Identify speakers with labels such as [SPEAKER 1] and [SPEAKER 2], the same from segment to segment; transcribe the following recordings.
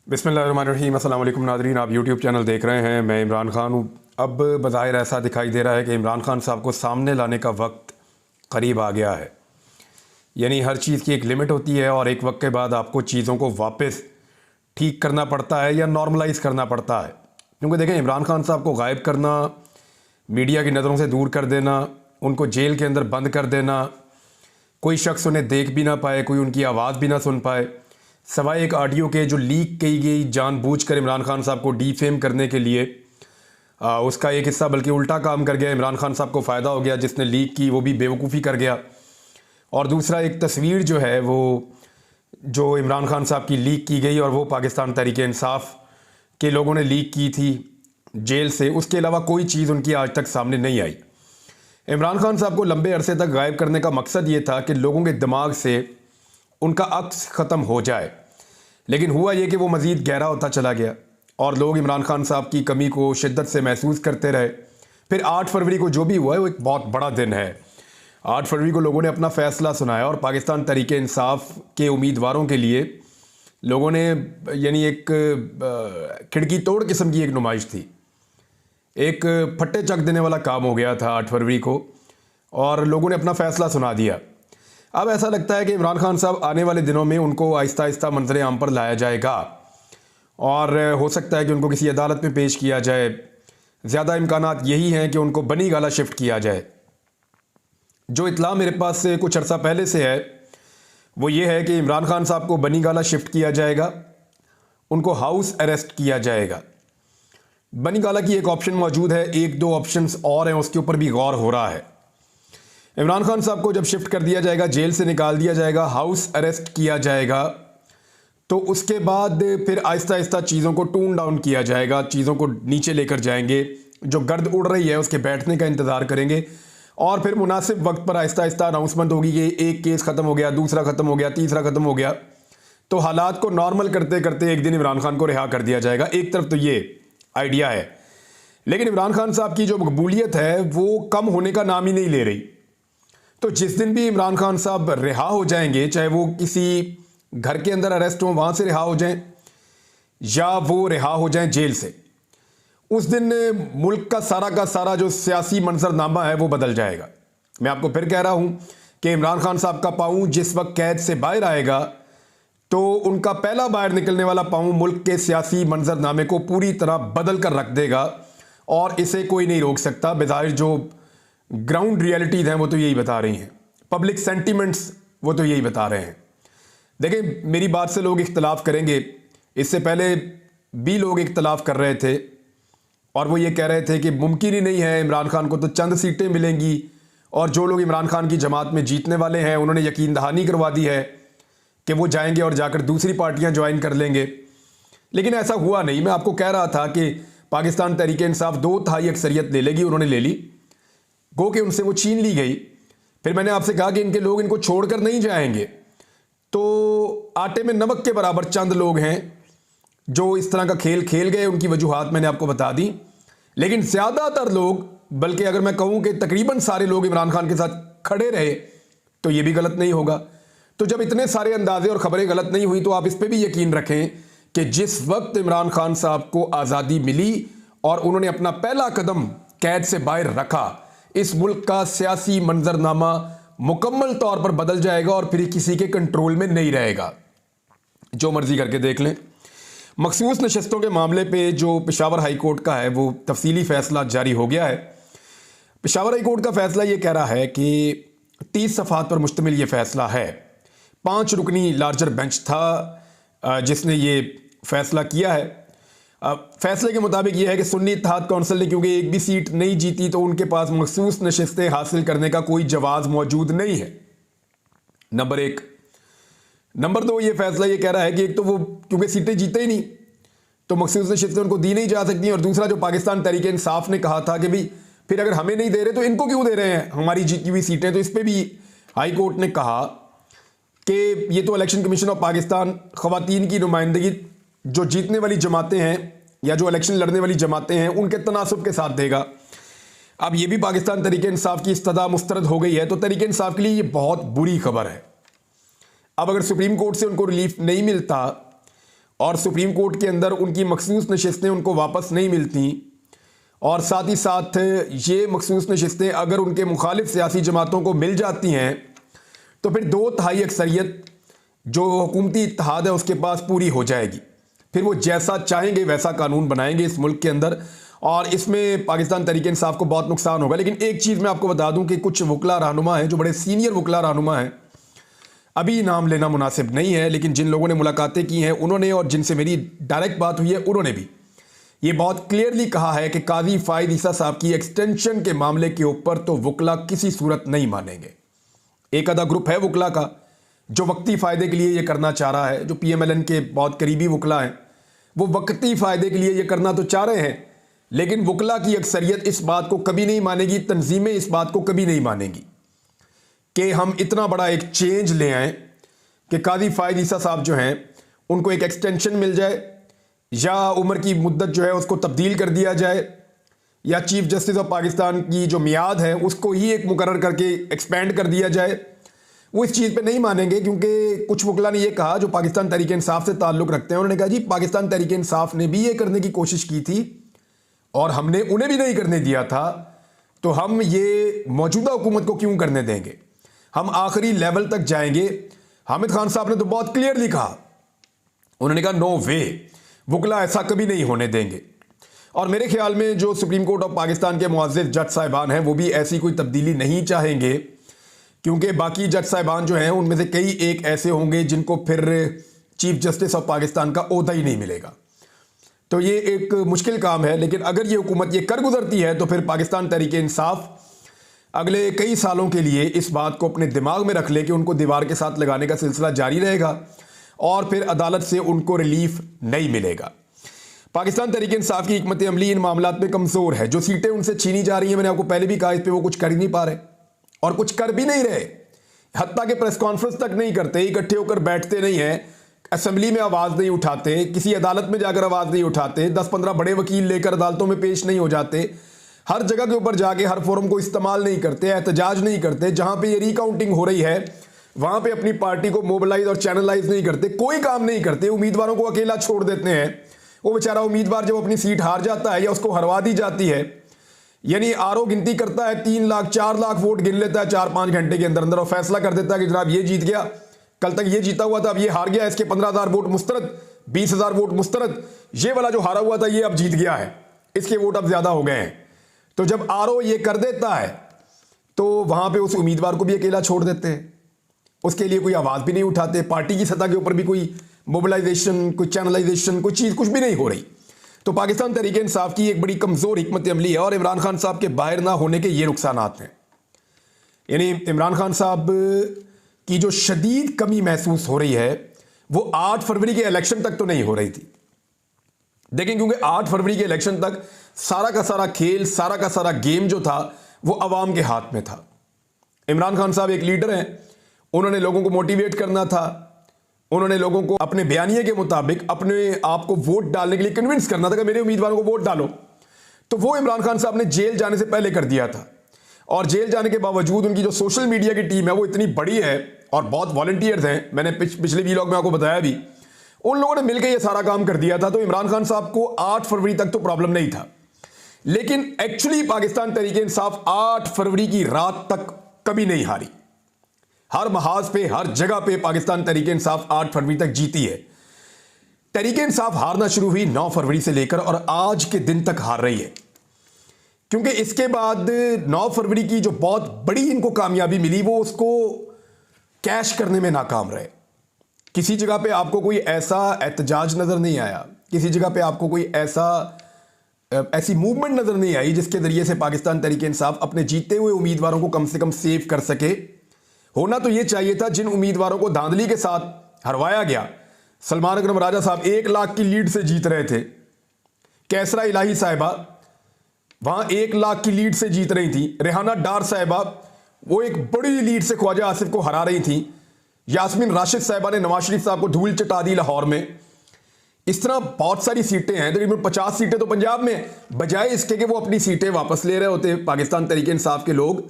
[SPEAKER 1] बिस्मिल्लाहिर्रहमानिर्रहीम। अस्सलाम वालेकुम नाज़रीन, आप यूट्यूब चैनल देख रहे हैं। मैं इमरान खान हूँ। अब बज़ाहिर ऐसा दिखाई दे रहा है कि इमरान खान साहब को सामने लाने का वक्त करीब आ गया है। यानी हर चीज़ की एक लिमिट होती है और एक वक्त के बाद आपको चीज़ों को वापस ठीक करना पड़ता है या नॉर्मलाइज़ करना पड़ता है। क्योंकि देखें, इमरान खान साहब को गायब करना, मीडिया की नज़रों से दूर कर देना, उनको जेल के अंदर बंद कर देना, कोई शख्स उन्हें देख भी ना पाए, कोई उनकी आवाज़ भी ना सुन पाए, सवाए एक ऑडियो के जो लीक की गई जानबूझकर इमरान खान साहब को डीफेम करने के लिए। उसका एक हिस्सा बल्कि उल्टा काम कर गया। इमरान खान साहब को फ़ायदा हो गया, जिसने लीक की वो भी बेवकूफ़ी कर गया। और दूसरा, एक तस्वीर जो है वो जो इमरान खान साहब की लीक की गई और वो पाकिस्तान तहरीक इंसाफ के लोगों ने लीक की थी जेल से, उसके अलावा कोई चीज़ उनकी आज तक सामने नहीं आई। इमरान खान साहब को लंबे अरसे तक गायब करने का मकसद ये था कि लोगों के दिमाग से उनका अक्स ख़त्म हो जाए। लेकिन हुआ ये कि वो मज़ीद गहरा होता चला गया और लोग इमरान खान साहब की कमी को शिद्दत से महसूस करते रहे। फिर 8 फरवरी को जो भी हुआ है वो एक बहुत बड़ा दिन है। 8 फरवरी को लोगों ने अपना फ़ैसला सुनाया और पाकिस्तान तहरीक इंसाफ के उम्मीदवारों के लिए लोगों ने यानी एक खिड़की तोड़ किस्म की एक नुमाइश थी। एक फट्टे चक देने वाला काम हो गया था 8 फरवरी को और लोगों ने अपना फ़ैसला सुना दिया। अब ऐसा लगता है कि इमरान खान साहब आने वाले दिनों में उनको आहिस्ता आहिस्ता मंजर आम पर लाया जाएगा और हो सकता है कि उनको किसी अदालत में पेश किया जाए। ज़्यादा इम्कानात यही हैं कि उनको बनी गाला शिफ्ट किया जाए। जो इतला मेरे पास से कुछ अर्सा पहले से है वो ये है कि इमरान खान साहब को बनी गाला शिफ्ट किया जाएगा, उनको हाउस अरेस्ट किया जाएगा। बनी गाला की एक ऑप्शन मौजूद है, एक दो ऑप्शंस और हैं, उसके ऊपर भी गौर हो रहा है। इमरान खान साहब को जब शिफ्ट कर दिया जाएगा, जेल से निकाल दिया जाएगा, हाउस अरेस्ट किया जाएगा, तो उसके बाद फिर आहिस्ता आहिस्ता चीज़ों को टून डाउन किया जाएगा, चीज़ों को नीचे लेकर जाएंगे। जो गर्द उड़ रही है उसके बैठने का इंतज़ार करेंगे और फिर मुनासिब वक्त पर आहिस्ता आहिस्ता अनाउंसमेंट होगी कि एक केस ख़त्म हो गया, दूसरा ख़त्म हो गया, तीसरा ख़त्म हो गया। तो हालात को नॉर्मल करते करते एक दिन इमरान खान को रिहा कर दिया जाएगा। एक तरफ तो ये आइडिया है, लेकिन इमरान खान साहब की जो मकबूलियत है वो कम होने का नाम ही नहीं ले रही। तो जिस दिन भी इमरान खान साहब रिहा हो जाएंगे, चाहे वो किसी घर के अंदर अरेस्ट हो वहाँ से रिहा हो जाएं या वो रिहा हो जाएं जेल से, उस दिन मुल्क का सारा जो सियासी मंजरनामा है वो बदल जाएगा। मैं आपको फिर कह रहा हूँ कि इमरान खान साहब का पाँव जिस वक्त कैद से बाहर आएगा तो उनका पहला बाहर निकलने वाला पाँव मुल्क के सियासी मंजरनामे को पूरी तरह बदल कर रख देगा और इसे कोई नहीं रोक सकता। बेज़ाहिर जो ग्राउंड रियलिटीज़ हैं वो तो यही बता रही हैं, पब्लिक सेंटीमेंट्स वो तो यही बता रहे हैं। देखें, मेरी बात से लोग इख्तलाफ करेंगे, इससे पहले भी लोग इख्तलाफ कर रहे थे और वो ये कह रहे थे कि मुमकिन ही नहीं है, इमरान खान को तो चंद सीटें मिलेंगी और जो लोग इमरान खान की जमात में जीतने वाले हैं उन्होंने यकीन दहानी करवा दी है कि वो जाएंगे और जाकर दूसरी पार्टियां ज्वाइन कर लेंगे। लेकिन ऐसा हुआ नहीं। मैं आपको कह रहा था कि पाकिस्तान तहरीक इंसाफ 2/3 अक्सरियत ले लेगी, उन्होंने ले ली, गो के उनसे वो छीन ली गई। फिर मैंने आपसे कहा कि इनके लोग इनको छोड़कर नहीं जाएंगे। तो आटे में नमक के बराबर चंद लोग हैं जो इस तरह का खेल खेल गए, उनकी वजूहात मैंने आपको बता दी। लेकिन ज़्यादातर लोग, बल्कि अगर मैं कहूँ कि तकरीबन सारे लोग इमरान खान के साथ खड़े रहे, तो ये भी गलत नहीं होगा। तो जब इतने सारे अंदाजे और खबरें गलत नहीं हुई तो आप इस पर भी यकीन रखें कि जिस वक्त इमरान खान साहब को आज़ादी मिली और उन्होंने अपना पहला कदम कैद से बाहर रखा, इस मुल्क का सियासी मंजरनामा मुकम्मल तौर पर बदल जाएगा और फिर किसी के कंट्रोल में नहीं रहेगा। जो मर्जी करके देख लें। मखसूस नशस्तों के मामले पे जो पेशावर हाई कोर्ट का है वो तफसीली फ़ैसला जारी हो गया है। पेशावर हाई कोर्ट का फ़ैसला ये कह रहा है कि 30 सफ़हात पर मुश्तमिल ये फ़ैसला है। 5 रुकनी लार्जर बेंच था जिसने ये फ़ैसला किया है। फैसले के मुताबिक यह है कि सुन्नी इत्तेहाद कौंसिल ने क्योंकि एक भी सीट नहीं जीती तो उनके पास मखसूस नशिस्तें हासिल करने का कोई जवाज़ मौजूद नहीं है, नंबर 1। नंबर 2, ये फैसला ये कह रहा है कि एक तो वो क्योंकि सीटें जीते ही नहीं तो मखसूस नशिस्तें उनको दी नहीं जा सकती, और दूसरा जो पाकिस्तान तहरीक इंसाफ ने कहा था कि भाई फिर अगर हमें नहीं दे रहे तो इनको क्यों दे रहे हैं हमारी जीती हुई सीटें, तो इस पर भी हाई कोर्ट ने कहा कि ये तो इलेक्शन कमीशन ऑफ पाकिस्तान ख़वातीन की नुमाइंदगी जो जीतने वाली जमातें हैं या जो इलेक्शन लड़ने वाली जमातें हैं उनके तनासुब के साथ देगा। अब ये भी पाकिस्तान तहरीक इंसाफ की इस्तदा मुस्तरद हो गई है, तो तहरीक इंसाफ के लिए ये बहुत बुरी खबर है। अब अगर सुप्रीम कोर्ट से उनको रिलीफ नहीं मिलता और सुप्रीम कोर्ट के अंदर उनकी मखसूस नशिस्तें उनको वापस नहीं मिलती, और साथ ही साथ ये मखसूस नशिस्तें अगर उनके मुखालिफ सियासी जमातों को मिल जाती हैं तो फिर 2/3 अक्सरियत जो हुकूमती इत्तेहाद है उसके पास पूरी हो जाएगी। फिर वो जैसा चाहेंगे वैसा कानून बनाएंगे इस मुल्क के अंदर, और इसमें पाकिस्तान तहरीक इंसाफ को बहुत नुकसान होगा। लेकिन एक चीज़ मैं आपको बता दूं कि कुछ वकला रहनुमा हैं जो बड़े सीनियर वकला रहनुमा हैं, अभी नाम लेना मुनासिब नहीं है, लेकिन जिन लोगों ने मुलाकातें की हैं उन्होंने, और जिनसे मेरी डायरेक्ट बात हुई है, उन्होंने भी ये बहुत क्लियरली कहा है कि काजी फायद ईसा साहब की एक्सटेंशन के मामले के ऊपर तो वकला किसी सूरत नहीं मानेंगे। एक आधा ग्रुप है वकला का जो वक्ती फ़ायदे के लिए ये करना चाह रहा है, जो PMLN के बहुत करीबी वकला हैं, वो वक्ती फ़ायदे के लिए ये करना तो चाह रहे हैं, लेकिन वकला की अक्सरियत इस बात को कभी नहीं मानेगी, तंजीमें इस बात को कभी नहीं मानेंगी कि हम इतना बड़ा एक चेंज ले आएँ कि काजी फायद ईसा साहब जो हैं उनको एक एक्सटेंशन मिल जाए, या उम्र की मुद्दत जो है उसको तब्दील कर दिया जाए, या चीफ जस्टिस ऑफ पाकिस्तान की जो मियाद है उसको ही एक मुकर्रर करके एक्सपेंड कर दिया जाए। वो इस चीज़ पे नहीं मानेंगे, क्योंकि कुछ वकला ने ये कहा जो पाकिस्तान तहरीक इंसाफ से ताल्लुक़ रखते हैं, उन्होंने कहा जी पाकिस्तान तहरीक इंसाफ ने भी ये करने की कोशिश की थी और हमने उन्हें भी नहीं करने दिया था, तो हम ये मौजूदा हुकूमत को क्यों करने देंगे, हम आखिरी लेवल तक जाएंगे। हामिद खान साहब ने तो बहुत क्लियरली कहा, उन्होंने कहा नो वे, वकला ऐसा कभी नहीं होने देंगे। और मेरे ख्याल में जो सुप्रीम कोर्ट ऑफ पाकिस्तान के मुअज़्ज़िज़ जज साहिबान हैं वो भी ऐसी कोई तब्दीली नहीं चाहेंगे, क्योंकि बाकी जज साहिबान जो हैं उनमें से कई एक ऐसे होंगे जिनको फिर चीफ जस्टिस ऑफ पाकिस्तान का ओहदा ही नहीं मिलेगा। तो ये एक मुश्किल काम है, लेकिन अगर ये हुकूमत ये कर गुजरती है तो फिर पाकिस्तान तहरीक इंसाफ अगले कई सालों के लिए इस बात को अपने दिमाग में रख ले कि उनको दीवार के साथ लगाने का सिलसिला जारी रहेगा और फिर अदालत से उनको रिलीफ नहीं मिलेगा। पाकिस्तान तहरीक इंसाफ की हिकमत अमली इन मामलात में कमज़ोर है। जो सीटें उनसे छीनी जा रही हैं, मैंने आपको पहले भी कहा, इस पर वो कुछ कर ही नहीं पा रहे और कुछ कर भी नहीं रहे, हत्ता के प्रेस कॉन्फ्रेंस तक नहीं करते, इकट्ठे होकर बैठते नहीं हैं, असेंबली में आवाज़ नहीं उठाते, किसी अदालत में जाकर आवाज़ नहीं उठाते, 10-15 बड़े वकील लेकर अदालतों में पेश नहीं हो जाते, हर जगह के ऊपर जाके हर फोरम को इस्तेमाल नहीं करते, एहतजाज नहीं करते, जहां पे ये रिकाउंटिंग हो रही है वहां पे अपनी पार्टी को मोबिलाइज और चैनलाइज नहीं करते, कोई काम नहीं करते, उम्मीदवारों को अकेला छोड़ देते हैं। वो बेचारा उम्मीदवार जब अपनी सीट हार जाता है या उसको हरवा दी जाती है, यानी आरओ गिनती करता है, 3 लाख 4 लाख वोट गिन लेता है 4-5 घंटे के अंदर अंदर और फैसला कर देता है कि जनाब ये जीत गया, कल तक ये जीता हुआ था, अब ये हार गया, इसके 15,000 वोट मुस्तरद, 20,000 वोट मुस्तरद, ये वाला जो हारा हुआ था ये अब जीत गया है, इसके वोट अब ज्यादा हो गए हैं। तो जब आरओ ये कर देता है तो वहां पे उस उम्मीदवार को भी अकेला छोड़ देते हैं, उसके लिए कोई आवाज भी नहीं उठाते, पार्टी की सतह के ऊपर भी कोई मोबिलाइजेशन, कोई चैनलाइजेशन, कोई चीज कुछ भी नहीं हो रही। तो पाकिस्तान तहरीक इंसाफ की एक बड़ी कमजोर हिकमत अमली है और इमरान खान साहब के बाहर ना होने के ये नुकसानात हैं। यानी इमरान खान साहब की जो शदीद कमी महसूस हो रही है वो 8 फरवरी के इलेक्शन तक तो नहीं हो रही थी। देखें, क्योंकि 8 फरवरी के इलेक्शन तक सारा का सारा खेल, सारा का सारा गेम जो था वो अवाम के हाथ में था। इमरान खान साहब एक लीडर हैं, उन्होंने लोगों को मोटिवेट करना था, उन्होंने लोगों को अपने बयानिए के मुताबिक अपने आप को वोट डालने के लिए कन्विंस करना था कि मेरे उम्मीदवारों को वोट डालो। तो वो इमरान खान साहब ने जेल जाने से पहले कर दिया था और जेल जाने के बावजूद उनकी जो सोशल मीडिया की टीम है वो इतनी बड़ी है और बहुत वॉलंटियर्स हैं, मैंने पिछले वीलॉग में आपको बताया भी, उन लोगों ने मिलकर ये सारा काम कर दिया था। तो इमरान खान साहब को 8 फरवरी तक तो प्रॉब्लम नहीं था, लेकिन एक्चुअली पाकिस्तान तहरीक इंसाफ 8 फरवरी की रात तक कभी नहीं हारी। हर महाज पे, हर जगह पे पाकिस्तान तहरीक इंसाफ 8 फरवरी तक जीती है। तहरीक इंसाफ हारना शुरू हुई 9 फरवरी से लेकर और आज के दिन तक हार रही है, क्योंकि इसके बाद 9 फरवरी की जो बहुत बड़ी इनको कामयाबी मिली वो उसको कैश करने में नाकाम रहे। किसी जगह पे आपको कोई ऐसा एहतजाज नजर नहीं आया, किसी जगह पे आपको कोई ऐसी मूवमेंट नजर नहीं आई जिसके जरिए से पाकिस्तान तहरीक इंसाफ अपने जीते हुए उम्मीदवारों को कम से कम सेव कर सके। होना तो यह चाहिए था, जिन उम्मीदवारों को धांधली के साथ हरवाया गया, सलमान अकरम राजा साहब 1 लाख की लीड से जीत रहे थे, कैसरा इलाही साहिबा वहां 1 लाख की लीड से जीत रही थी, रेहाना डार साहिबा वो एक बड़ी लीड से ख्वाजा आसिफ को हरा रही थी, यास्मीन राशिद साहिबा ने नवाज शरीफ साहब को धूल चटा दी लाहौर में। इस तरह बहुत सारी सीटें हैं, तकरीबन 50 सीटें तो पंजाब में, बजाय इसके कि वो अपनी सीटें वापस ले रहे होते पाकिस्तान तहरीक इंसाफ के लोग,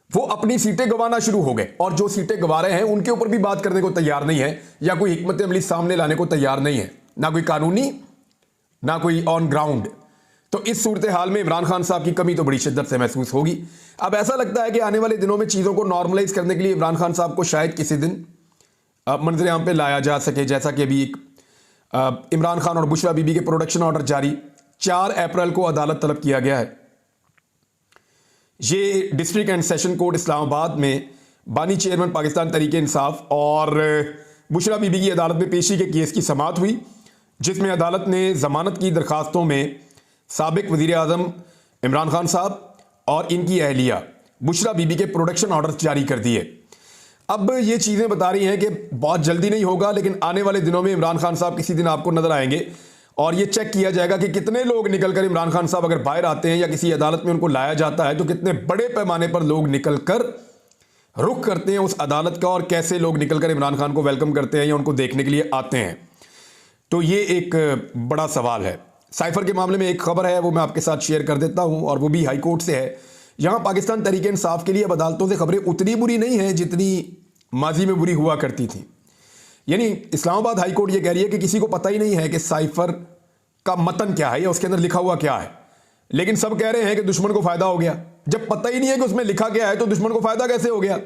[SPEAKER 1] वो अपनी सीटें गंवाना शुरू हो गए और जो सीटें गंवा रहे हैं उनके ऊपर भी बात करने को तैयार नहीं है या कोई हिकमत अमली सामने लाने को तैयार नहीं है। ना कोई कानूनी, ना कोई ऑन ग्राउंड। तो इस सूरत हाल में इमरान खान साहब की कमी तो बड़ी शिद्दत से महसूस होगी। अब ऐसा लगता है कि आने वाले दिनों में चीज़ों को नॉर्मलाइज करने के लिए इमरान खान साहब को शायद किसी दिन मंजर आम पे लाया जा सके। जैसा कि अभी इमरान खान और बुशरा बीबी के प्रोडक्शन ऑर्डर जारी 4 अप्रैल को अदालत तलब किया गया है। ये district and session court Islamabad में बानी चेयरमैन पाकिस्तान तहरीक इंसाफ और बुशरा बीबी की अदालत में पेशी के केस की समाअत हुई, जिसमें अदालत ने जमानत की दरखास्तों में साबिक वजीर आजम इमरान खान साहब और इनकी अहलिया बुशरा बीबी के प्रोडक्शन ऑर्डर जारी कर दिए। अब ये चीज़ें बता रही हैं कि बहुत जल्दी नहीं होगा, लेकिन आने वाले दिनों में इमरान खान साहब किसी दिन आपको नजर आएंगे और ये चेक किया जाएगा कि कितने लोग निकलकर इमरान खान साहब अगर बाहर आते हैं या किसी अदालत में उनको लाया जाता है तो कितने बड़े पैमाने पर लोग निकलकर रुख करते हैं उस अदालत का, और कैसे लोग निकलकर इमरान खान को वेलकम करते हैं या उनको देखने के लिए आते हैं। तो ये एक बड़ा सवाल है। साइफर के मामले में एक खबर है, वो मैं आपके साथ शेयर कर देता हूं, और वो भी हाई कोर्ट से है। यहां पाकिस्तान तहरीक इंसाफ के लिए अब अदालतों से खबरें उतनी बुरी नहीं है जितनी माजी में बुरी हुआ करती थी। यानी इस्लामाबाद हाई कोर्ट ये कह रही है कि किसी को पता ही नहीं है कि साइफर का मतन क्या है या उसके अंदर लिखा हुआ क्या है, लेकिन सब कह रहे हैं कि दुश्मन को फायदा हो गया। जब पता ही नहीं है कि उसमें लिखा क्या है तो दुश्मन को फायदा कैसे हो गया।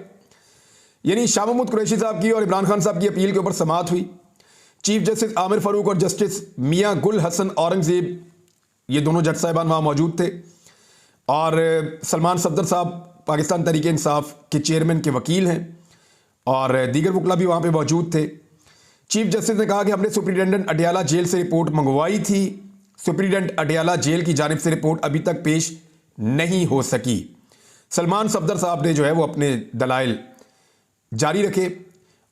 [SPEAKER 1] यानी शाह महमूद कुरैशी साहब की और इमरान खान साहब की अपील के ऊपर समाअत हुई। चीफ जस्टिस आमिर फारूक और जस्टिस मियां गुल हसन औरंगजेब, ये दोनों जज साहिबान वहां मौजूद थे, और सलमान सफदर साहब पाकिस्तान तहरीक इंसाफ के चेयरमैन के वकील हैं, और दीगर वकला भी वहां पे मौजूद थे। चीफ जस्टिस ने कहा कि हमने सुप्रिटेंडेंट अडयाला जेल से रिपोर्ट मंगवाई थी, सुप्रिटेंडेंट अडयाला जेल की जानिब से रिपोर्ट अभी तक पेश नहीं हो सकी। सलमान सफदर साहब ने जो है वो अपने दलाइल जारी रखे।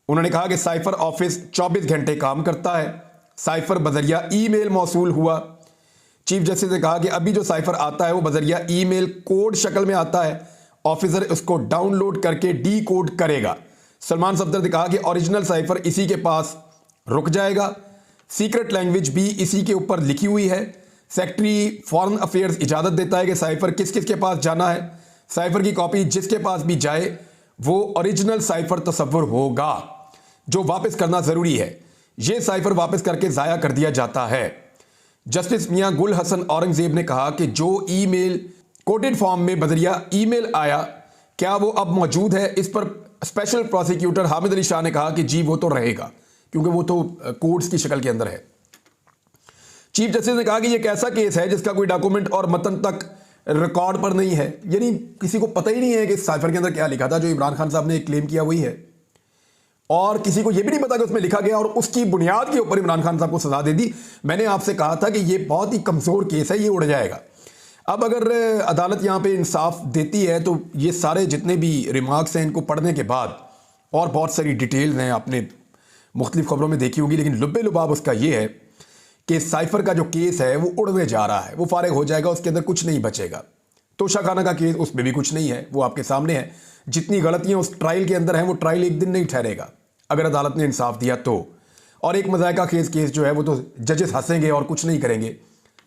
[SPEAKER 1] उन्होंने कहा कि साइफर ऑफिस 24 घंटे काम करता है, साइफर बजरिया ईमेल मौसूल हुआ। चीफ जस्टिस ने कहा कि अभी जो साइफर आता है वो बजरिया ईमेल कोड शक्ल में आता है, ऑफिसर उसको डाउनलोड करके डी कोड करेगा। सलमान सफदर ने कहा कि ओरिजिनल साइफर इसी के पास रुक जाएगा, सीक्रेट लैंग्वेज भी इसी के ऊपर लिखी हुई है। सेक्रेटरी फॉरेन अफेयर्स इजाजत देता है कि साइफर किस किस के पास जाना है। साइफर की कॉपी जिसके पास भी जाए वो ओरिजिनल साइफर तस्वुर होगा, जो वापस करना जरूरी है। यह साइफर वापस करके जाया कर दिया जाता है। जस्टिस मियां गुल हसन औरंगजेब ने कहा कि जो ईमेल कोडेड फॉर्म में बजरिया ईमेल आया, क्या वो अब मौजूद है? इस पर स्पेशल प्रोसिक्यूटर हामिद अली शाह ने कहा कि जी वो तो रहेगा, क्योंकि वो तो कोड्स की शक्ल के अंदर है। चीफ जस्टिस ने कहा कि यह कैसा केस है जिसका कोई डॉक्यूमेंट और मतन तक रिकॉर्ड पर नहीं है। यानी किसी को पता ही नहीं है कि साइफर के अंदर क्या लिखा था। जो इमरान खान साहब ने एक क्लेम किया वही है, और किसी को यह भी नहीं पता कि उसमें लिखा गया, और उसकी बुनियाद के ऊपर इमरान खान साहब को सजा दे दी। मैंने आपसे कहा था कि यह बहुत ही कमजोर केस है, ये उड़ जाएगा। अब अगर अदालत यहां पे इंसाफ देती है तो ये सारे जितने भी रिमार्क्स हैं इनको पढ़ने के बाद, और बहुत सारी डिटेल्स हैं आपने मुख्तलिफ खबरों में देखी होगी, लेकिन लुब्बे लुबाब उसका ये है कि साइफर का जो केस है वो उड़ने जा रहा है, वो फारिग हो जाएगा, उसके अंदर कुछ नहीं बचेगा। तोशा खाना का केस, उसमें भी कुछ नहीं है, वो आपके सामने है। जितनी गलतियां उस ट्रायल के अंदर हैं वो ट्रायल एक दिन नहीं ठहरेगा अगर अदालत ने इंसाफ दिया तो। और एक मजायका केस जो है वो तो जजेस हंसेंगे और कुछ नहीं करेंगे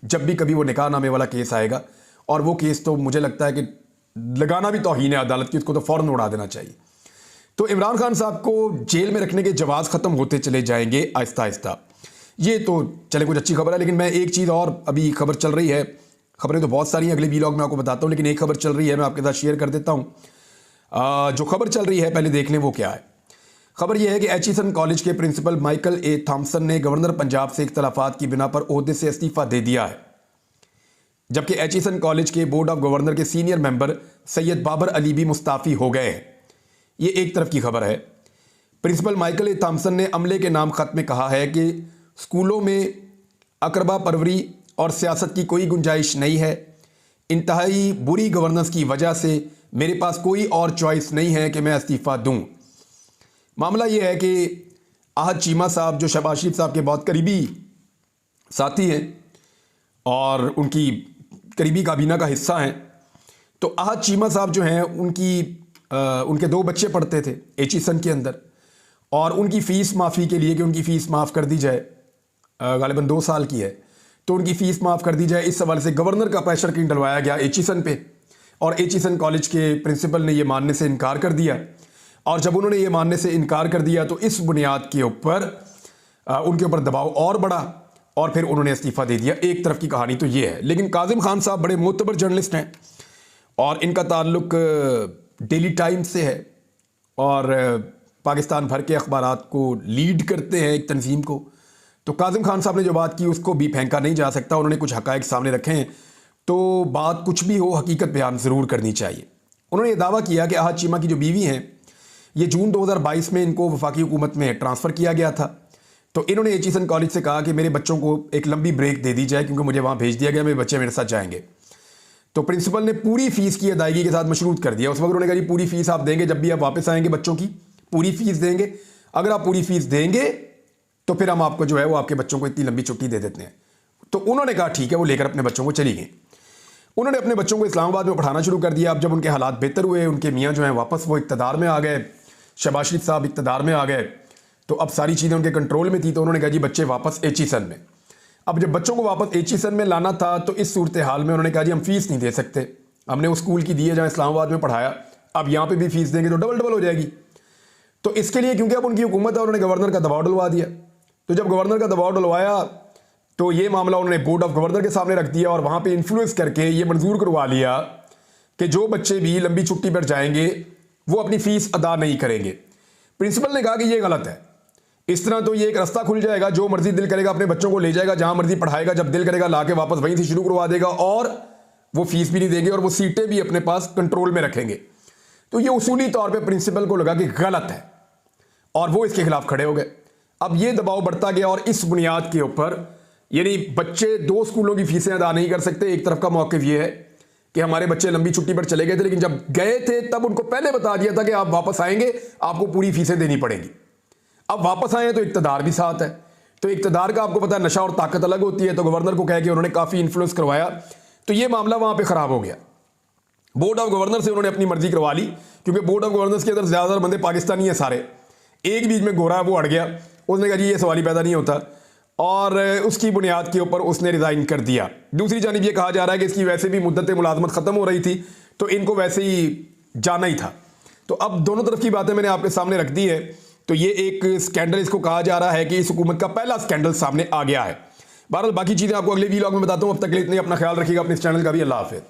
[SPEAKER 1] जब भी कभी वो निकाह नामे वाला केस आएगा, और वो केस तो मुझे लगता है कि लगाना भी तौहीन है अदालत की, उसको तो फौरन उड़ा देना चाहिए। तो इमरान खान साहब को जेल में रखने के जवाब खत्म होते चले जाएंगे आहिस्ता आहिस्ता। ये तो चले कुछ अच्छी खबर है, लेकिन मैं एक चीज़ और, अभी खबर चल रही है, खबरें तो बहुत सारी हैं, अगले वीलॉग में आपको बताता हूँ, लेकिन एक खबर चल रही है मैं आपके साथ शेयर कर देता हूँ। जो खबर चल रही है पहले देख लें वो क्या है। खबर यह है कि एचिसन कॉलेज के प्रिंसिपल माइकल ए थॉम्सन ने गवर्नर पंजाब से इख्तलाफात की बिना पर ओहदे से इस्तीफा दे दिया है, जबकि एचिसन कॉलेज के बोर्ड ऑफ गवर्नर के सीनियर मेंबर सैयद बाबर अली भी मुस्ताफी हो गए हैं। ये एक तरफ की खबर है। प्रिंसिपल माइकल ए थॉम्सन ने अमले के नाम खत में कहा है कि स्कूलों में अकरबा परवरी और सियासत की कोई गुंजाइश नहीं है। इंतहाई बुरी गवर्नेंस की वजह से मेरे पास कोई और चॉइस नहीं है कि मैं इस्तीफ़ा दूं। मामला यह है कि आहद चीमा साहब जो शहबाज शरीफ साहब के बहुत करीबी साथी हैं और उनकी करीबी काबीना का हिस्सा हैं, तो आहद चीमा साहब जो हैं उनके 2 बच्चे पढ़ते थे एचिसन के अंदर, और उनकी फ़ीस माफ़ी के लिए कि उनकी फ़ीस माफ़ कर दी जाए, गालिबन 2 साल की है, तो उनकी फ़ीस माफ़ कर दी जाए, इस सवाल से गवर्नर का प्रेशर क्यों डलवाया गया एचिसन पे, और एचिसन कॉलेज के प्रिंसिपल ने यह मानने से इनकार कर दिया। और जब उन्होंने ये मानने से इनकार कर दिया तो इस बुनियाद के ऊपर उनके ऊपर दबाव और बढ़ा, और फिर उन्होंने इस्तीफ़ा दे दिया। एक तरफ की कहानी तो ये है। लेकिन काजिम खान साहब बड़े मोतबर जर्नलिस्ट हैं और इनका ताल्लुक डेली टाइम्स से है और पाकिस्तान भर के अखबारात को लीड करते हैं एक तंजीम को। तो काजिम खान साहब ने जो बात की उसको भी फेंका नहीं जा सकता। उन्होंने कुछ हकायक सामने रखे हैं, तो बात कुछ भी हो हकीकत बयान ज़रूर करनी चाहिए। उन्होंने ये दावा किया कि अहद चीमा की जो बीवी हैं, ये जून 2022 में इनको वफाकी हुकूमत में ट्रांसफ़र किया गया था। तो इन्होंने एचिसन कॉलेज से कहा कि मेरे बच्चों को एक लंबी ब्रेक दे दी जाए क्योंकि मुझे वहाँ भेज दिया गया, मेरे बच्चे मेरे साथ जाएंगे। तो प्रिंसिपल ने पूरी फ़ीस की अदायगी के साथ मशरूत कर दिया। उस वक्त उन्होंने कहा जी पूरी फ़ीस आप देंगे, जब भी आप वापस आएंगे बच्चों की पूरी फ़ीस देंगे। अगर आप पूरी फ़ीस देंगे तो फिर हम आपको जो है वो आपके बच्चों को इतनी लंबी छुट्टी दे देते हैं। तो उन्होंने कहा ठीक है, वो लेकर अपने बच्चों को चली गई। उन्होंने अपने बच्चों को इस्लामाबाद में पढ़ाना शुरू कर दिया। अब जब उनके हालात बेहतर हुए, उनके मियाँ जो हैं वापस वो इक़्तिदार में आ गए, शहबाज शरीफ साहब इक़्तिदार में आ गए, तो अब सारी चीज़ें उनके कंट्रोल में थी। तो उन्होंने कहा जी बच्चे वापस एचिसन में। अब जब बच्चों को वापस एचिसन में लाना था तो इस सूरत हाल में उन्होंने कहा जी हम फ़ीस नहीं दे सकते, हमने उस स्कूल की दी है जहाँ इस्लामाबाद में पढ़ाया, अब यहाँ पर भी फ़ीस देंगे तो डबल हो जाएगी। तो इसके लिए क्योंकि अब उनकी हुकूमत है, उन्होंने गवर्नर का दबाव डलवा दिया। तो जब गवर्नर का दबाव डलवाया तो ये मामला उन्होंने बोर्ड ऑफ गवर्नर के सामने रख दिया और वहाँ पे इन्फ्लुएंस करके ये मंजूर करवा लिया कि जो बच्चे भी लंबी छुट्टी पर जाएंगे वो अपनी फ़ीस अदा नहीं करेंगे। प्रिंसिपल ने कहा कि ये गलत है, इस तरह तो ये एक रास्ता खुल जाएगा, जो मर्जी दिल करेगा अपने बच्चों को ले जाएगा, जहाँ मर्जी पढ़ाएगा, जब दिल करेगा ला के वापस वहीं से शुरू करवा देगा और वो फीस भी नहीं देंगे और वो सीटें भी अपने पास कंट्रोल में रखेंगे। तो ये उसूली तौर पर प्रिंसिपल को लगा कि गलत है और वो इसके खिलाफ खड़े हो गए। अब ये दबाव बढ़ता गया और इस बुनियाद के ऊपर यानी बच्चे दो स्कूलों की फीसें अदा नहीं कर सकते। एक तरफ का मौक़िफ़ ये है कि हमारे बच्चे लंबी छुट्टी पर चले गए थे, लेकिन जब गए थे तब उनको पहले बता दिया था कि आप वापस आएंगे आपको पूरी फीसें देनी पड़ेंगी। अब वापस आए तो इक़्तिदार भी साथ है, तो इक़्तिदार का आपको पता है नशा और ताकत अलग होती है। तो गवर्नर को कह के उन्होंने काफ़ी इन्फ्लुएंस करवाया, तो ये मामला वहाँ पर ख़राब हो गया। बोर्ड ऑफ गवर्नर से उन्होंने अपनी मर्जी करवा ली क्योंकि बोर्ड ऑफ गवर्नर्स के अंदर ज़्यादातर बंदे पाकिस्तानी हैं सारे। एक बीच में गोरा है वो अड़ गया, उसने कहा जी ये सवाल ही पैदा नहीं होता और उसकी बुनियाद के ऊपर उसने रिज़ाइन कर दिया। दूसरी जानिब ये कहा जा रहा है कि इसकी वैसे भी मुद्दत मुलाजमत ख़त्म हो रही थी तो इनको वैसे ही जाना ही था। तो अब दोनों तरफ की बातें मैंने आपके सामने रख दी है। तो ये एक स्कैंडल इसको कहा जा रहा है कि इस हुकूमत का पहला स्कैंडल सामने आ गया है। बहरहाल बाकी चीज़ें आपको अगले वीलॉग में बताता हूँ। अब तक के लिए इतने अपना ख्याल रखिएगा, अपने इस चैनल का भी। अल्लाह हाफ़िज़।